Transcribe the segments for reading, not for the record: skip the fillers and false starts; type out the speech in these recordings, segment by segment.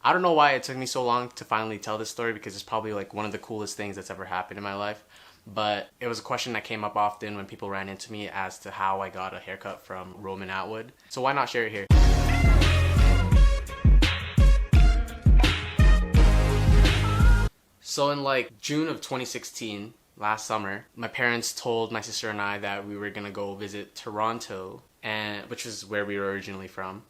I don't know why it took me so long to finally tell this story, because it's probably like one of the coolest things that's ever happened in my life. But it was a question that came up often when people ran into me as to how I got a haircut from RomanAtwood. So why not share it here? So in like June of 2016, last summer, my parents told my sister and I that we were gonna go visit Toronto, which is where we were originally from.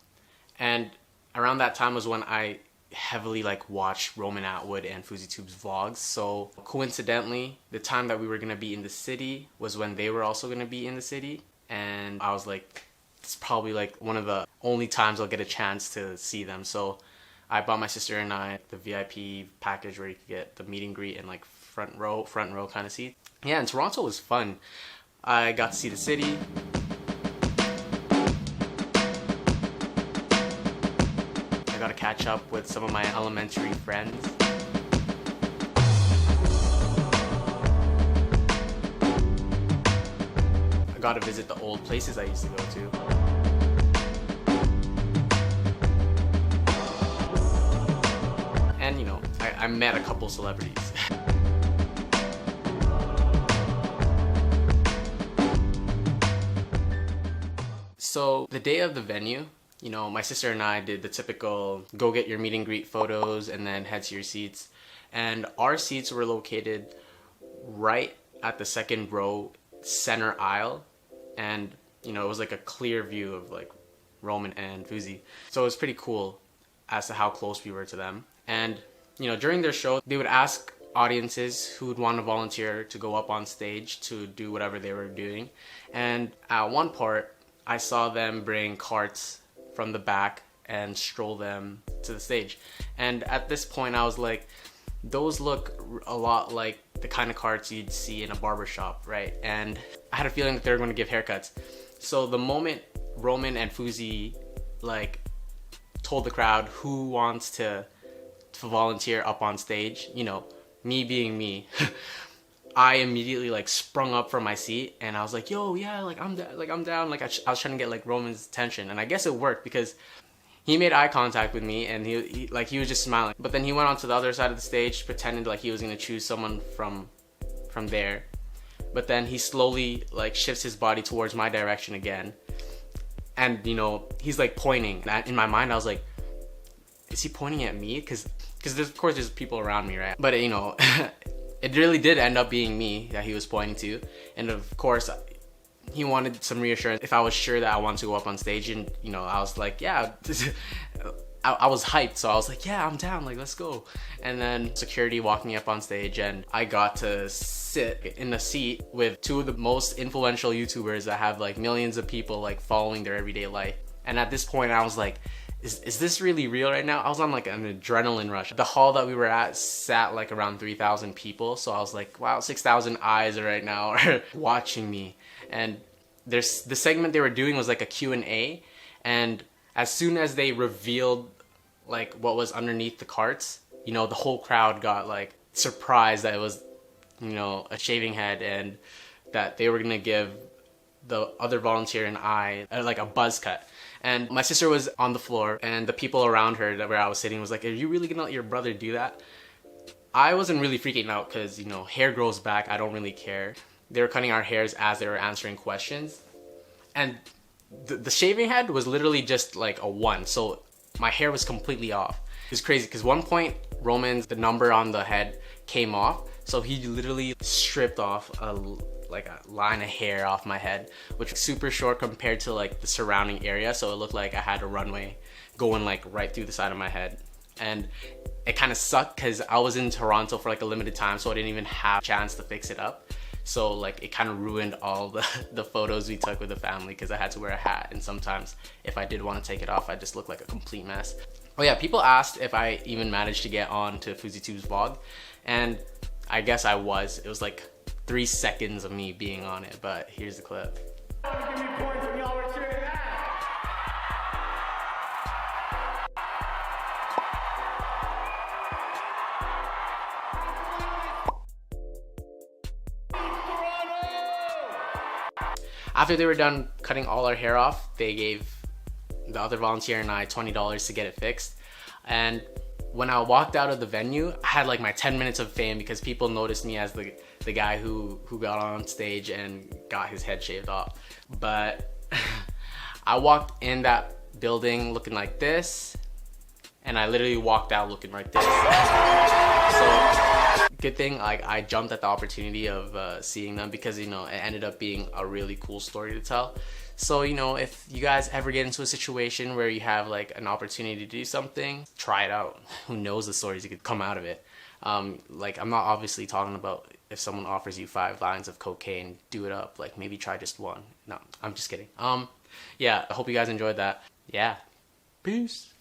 And around that time was when I heavily like watched RomanAtwood and FouseyTube's vlogs. So coincidentally, the time that we were gonna be in the city was when they were also gonna be in the city. And I was like, it's probably like one of the only times I'll get a chance to see them. So I bought my sister and I the VIP package where you could get the meet and greet and like front row kind of seat. Yeah, and Toronto was fun. I got to see the city. I got to catch up with some of my elementary friends. I got to visit the old places I used to go to. And you know, I met a couple celebrities. So the day of the venue, you know, my sister and I did the typical go get your meet and greet photos and then head to your seats. And our seats were located right at the second row center aisle. And, you know, it was like a clear view of like Roman and Fousey. So it was pretty cool as to how close we were to them. And, you know, during their show, they would ask audiences who would want to volunteer to go up on stage to do whatever they were doing. And at one part, I saw them bring carts from the back and stroll them to the stage. And at this point, I was like, those look a lot like the kind of carts you'd see in a barbershop, right? And I had a feeling that they were going to give haircuts. So the moment Roman and Fousey like told the crowd who wants to volunteer up on stage, you know, me being me, I immediately like sprung up from my seat and I was like, yo, yeah, like I'm down. Like I was trying to get like Roman's attention, and I guess it worked because he made eye contact with me and he was just smiling. But then he went on to the other side of the stage, pretending like he was gonna choose someone from there. But then he slowly like shifts his body towards my direction again, and you know, he's like pointing. And in my mind, I was like, is he pointing at me? Because of course there's people around me, right? But you know. It really did end up being me that he was pointing to. And of course, he wanted some reassurance if I was sure that I wanted to go up on stage. And, you know, I was like, yeah, I was hyped. So I was like, yeah, I'm down, like, let's go. And then security walked me up on stage and I got to sit in a seat with two of the most influential YouTubers that have like millions of people like following their everyday life. And at this point I was like, is this really real right now? I was on like an adrenaline rush. The hall that we were at sat like around 3,000 people. So I was like, wow, 6,000 eyes right now are watching me. And the segment they were doing was like a Q&A. And as soon as they revealed like what was underneath the carts, you know, the whole crowd got like surprised that it was, you know, a shaving head, and that they were gonna give the other volunteer and I like a buzz cut. And my sister was on the floor and the people around her where I was sitting was like, are you really gonna let your brother do that? I wasn't really freaking out because, you know, hair grows back. I don't really care. They were cutting our hairs as they were answering questions. And the shaving head was literally just like a 1. So my hair was completely off. It was crazy because one point, the number on the head came off. So he literally stripped off like a line of hair off my head, which was super short compared to like the surrounding area. So it looked like I had a runway going like right through the side of my head. And it kind of sucked because I was in Toronto for like a limited time, so I didn't even have a chance to fix it up. So like it kind of ruined all the photos we took with the family because I had to wear a hat, and sometimes if I did want to take it off, I just looked like a complete mess. Oh yeah, people asked if I even managed to get on to FouseyTube's vlog, and I guess I was. It was like 3 seconds of me being on it, but here's the clip. Give me points when y'all were cheering that. After they were done cutting all our hair off, they gave the other volunteer and I $20 to get it fixed. And when I walked out of the venue, I had like my 10 minutes of fame because people noticed me as the guy who got on stage and got his head shaved off. But I walked in that building looking like this, and I literally walked out looking like this. So good thing like I jumped at the opportunity of seeing them, because you know it ended up being a really cool story to tell. So you know, if you guys ever get into a situation where you have like an opportunity to do something, try it out. Who knows the stories that could come out of it. Like I'm not obviously talking about if someone offers you 5 lines of cocaine, do it up. Like maybe try just one. No, I'm just kidding. Yeah, I hope you guys enjoyed that. Yeah, peace.